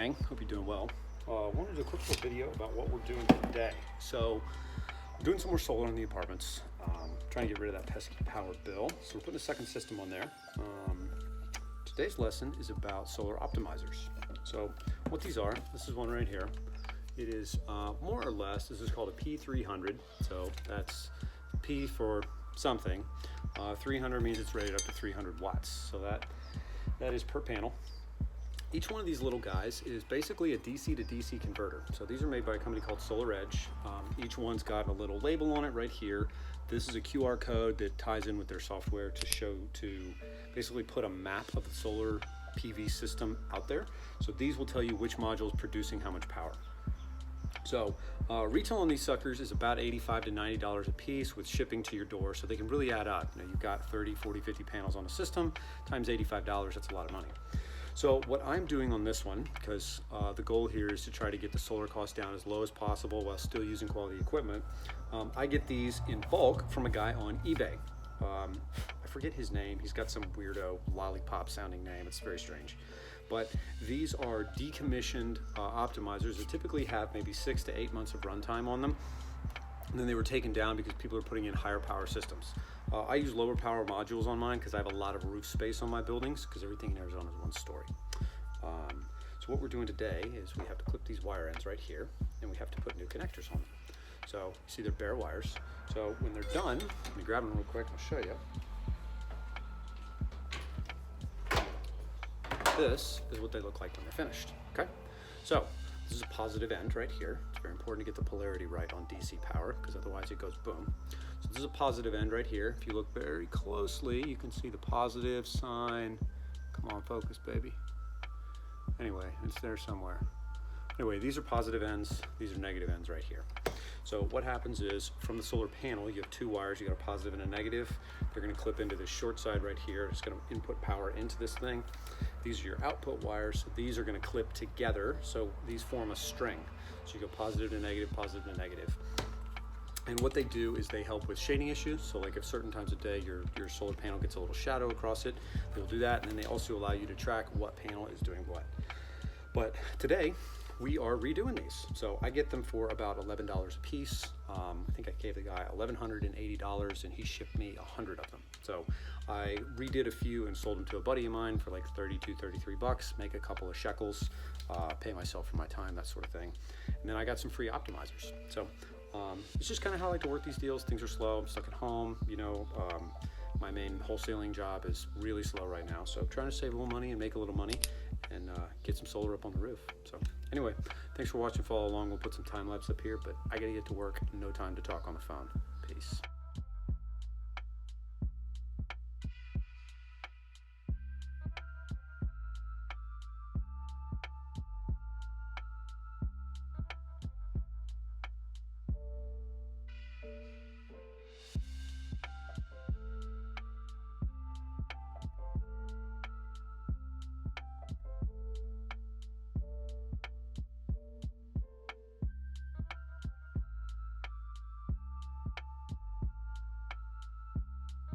gang. Hope you're doing well. Wanted to do a quick little video about what we're doing today. So, I'm doing some more solar in the apartments. Trying to get rid of that pesky power bill. So we're putting a second system on there. Today's lesson is about solar optimizers. So what these are, this is one right here. It is more or less, this is called a P300. So that's P for something. 300 means it's rated up to 300 watts. So that is per panel. Each one of these little guys is basically a DC to DC converter. So these are made by a company called SolarEdge. Each one's got a little label on it right here. This is a QR code that ties in with their software to basically put a map of the solar PV system out there. So these will tell you which module is producing how much power. So retail on these suckers is about $85 to $90 a piece with shipping to your door, so they can really add up. You know, you've got 30, 40, 50 panels on a system, times $85, that's a lot of money. So what I'm doing on this one, because the goal here is to try to get the solar cost down as low as possible while still using quality equipment, I get these in bulk from a guy on eBay. I forget his name. He's got some weirdo lollipop sounding name. It's very strange. But these are decommissioned optimizers that typically have maybe 6 to 8 months of runtime on them. And then they were taken down because people are putting in higher power systems. I use lower power modules on mine because I have a lot of roof space on my buildings because everything in Arizona is one story. So what we're doing today is we have to clip these wire ends right here and we have to put new connectors on them. So you see they're bare wires. So when they're done, let me grab them real quick and I'll show you. This is what they look like when they're finished, okay? So this is a positive end right here. It's very important to get the polarity right on DC power because otherwise it goes boom. So this is a positive end right here. If you look very closely, you can see the positive sign. Come on, focus, baby. Anyway, it's there somewhere. Anyway, these are positive ends. These are negative ends right here. So what happens is from the solar panel, you have two wires. You got a positive and a negative. They're going to clip into this short side right here. It's going to input power into this thing. These are your output wires. So these are going to clip together. So these form a string. So you go positive to negative, positive to negative. And what they do is they help with shading issues. So like if certain times of day your solar panel gets a little shadow across it, they'll do that. And then they also allow you to track what panel is doing what. But today we are redoing these. So I get them for about $11 a piece. I think I gave the guy $1,180 and he shipped me 100 of them. So I redid a few and sold them to a buddy of mine for like 32, 33 bucks, make a couple of shekels, pay myself for my time, that sort of thing. And then I got some free optimizers. So it's just kind of how I like to work these deals. Things are slow, I'm stuck at home, you know, my main wholesaling job is really slow right now. So I'm trying to save a little money and make a little money and get some solar up on the roof. So anyway, thanks for watching, follow along. We'll put some time lapse up here, but I gotta get to work, no time to talk on the phone. Peace.